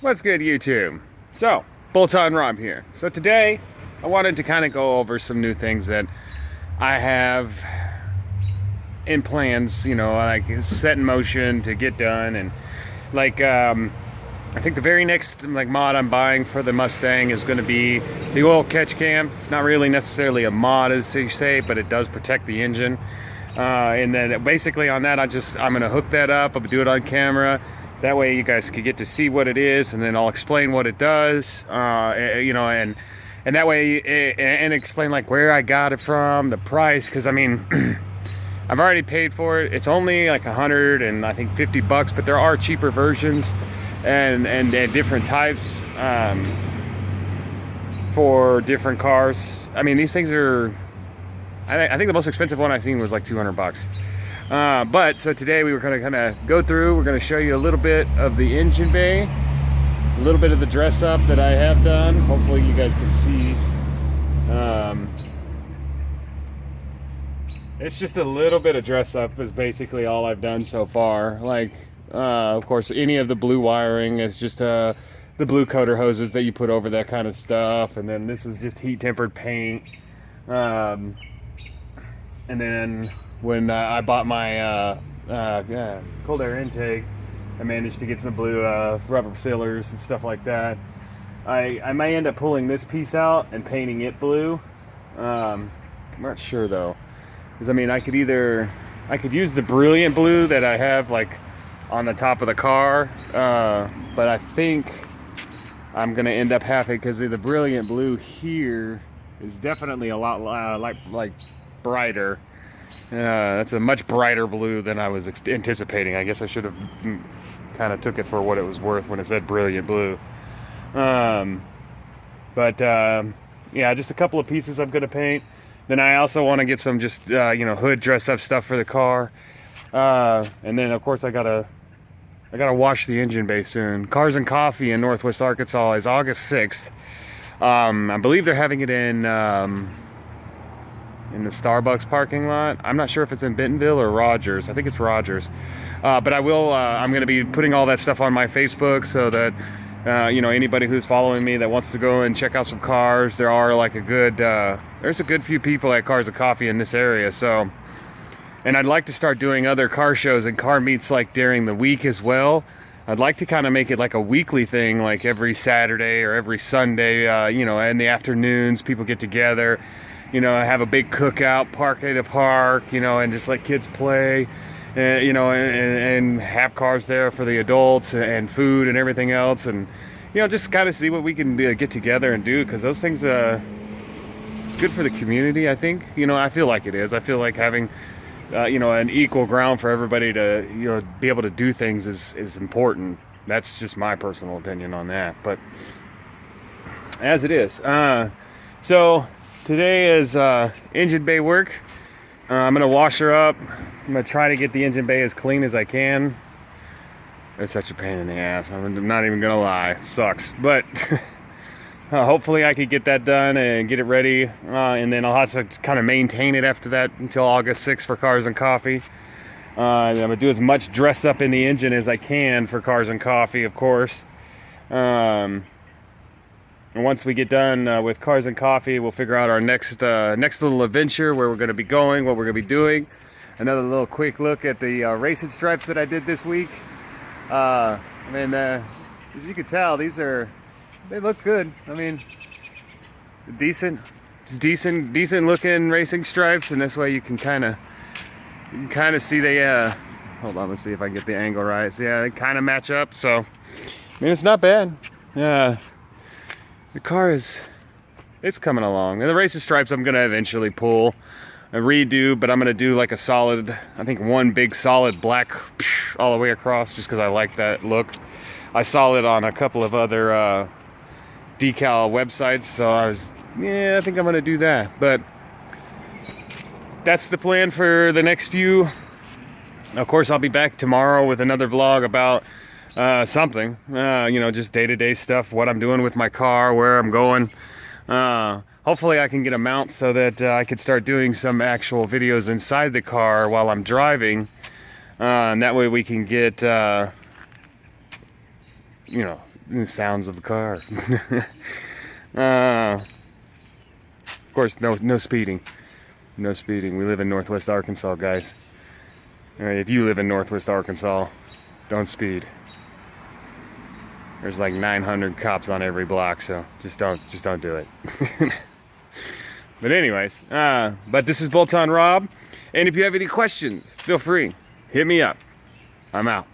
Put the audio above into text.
What's good, YouTube? So, Bolt-On Rob here. So today, I wanted to kind of go over some new things that I have in plans, like set in motion to get done. And like, I think the very next mod I'm buying for the Mustang is going to be the oil catch cam. It's not really necessarily a mod, as you say, but it does protect the engine. And then basically on that, I'm going to hook that up. I'll do it on camera. That way you guys can get to see what it is, and then I'll explain what it does, and that way, and explain like where I got it from, the price, because I mean, I've already paid for it. It's only like $100 and I think $50, but there are cheaper versions and different types for different cars. I mean, these things are, I think the most expensive one I've seen was like $200. But so today we were going to kind of go through. We're going to show you a little bit of the engine bay, a little bit of the dress up that I have done. Hopefully you guys can see. It's just a little bit of dress up is basically all I've done so far. Like, of course, any of the blue wiring is just the blue coater hoses that you put over that kind of stuff. And then this is just heat tempered paint. And then when I bought my cold air intake, I managed to get some blue rubber sealers and stuff like that. I may end up pulling this piece out and painting it blue. I'm not sure though, because I mean I could use the brilliant blue that I have like on the top of the car, but I think I'm gonna end up having, because the brilliant blue here is definitely a lot like brighter. That's a much brighter blue than I was anticipating. I guess I should have kind of took it for what it was worth when it said brilliant blue. Yeah, just a couple of pieces I'm going to paint. Then I also want to get some just, hood dress up stuff for the car. And then of course I gotta wash the engine bay soon. Cars and Coffee in Northwest Arkansas is August 6th. I believe they're having it in the Starbucks parking lot. I'm not sure if it's in Bentonville or Rogers. I think it's Rogers. But I'm going to be putting all that stuff on my Facebook so that, anybody who's following me that wants to go and check out some cars, there are like there's a good few people at Cars and Coffee in this area. So, and I'd like to start doing other car shows and car meets like during the week as well. I'd like to kind of make it like a weekly thing, like every Saturday or every Sunday, in the afternoons, people get together, have a big cookout, park at a park, and just let kids play, and have cars there for the adults and food and everything else. And, just kind of see what we can get together and do, because those things, it's good for the community, I think. I feel like it is. I feel like having, an equal ground for everybody to, be able to do things is important. That's just my personal opinion on that. But as it is, so today is engine bay work. I'm going to wash her up. I'm going to try to get the engine bay as clean as I can. It's such a pain in the ass. I'm not even going to lie. It sucks. But hopefully I could get that done and get it ready. And then I'll have to kind of maintain it after that until August 6th for Cars and Coffee. I'm going to do as much dress up in the engine as I can for Cars and Coffee, of course. And once we get done with Cars and Coffee, we'll figure out our next little adventure, where we're going to be going, what we're going to be doing. Another little quick look at the racing stripes that I did this week. As you can tell, they look good. I mean, decent looking racing stripes, and this way you can kind of see they. Hold on, let's see if I can get the angle right. So yeah, they kind of match up. So I mean, it's not bad. Yeah. The car it's coming along. And the racing stripes I'm going to eventually pull and redo, but I'm going to do like a solid, I think one big solid black all the way across, just because I like that look. I saw it on a couple of other decal websites, so I think I'm going to do that. But that's the plan for the next few. Of course, I'll be back tomorrow with another vlog about something, just day-to-day stuff, what I'm doing with my car, where I'm going. Hopefully I can get a mount so that I could start doing some actual videos inside the car while I'm driving, and that way we can get you know, the sounds of the car. Of course, no speeding. No speeding. We live in Northwest Arkansas, guys. All right, if you live in Northwest Arkansas, don't speed. There's like 900 cops on every block, so just don't do it. But anyways, but this is Bolt On Rob, and if you have any questions, feel free, hit me up. I'm out.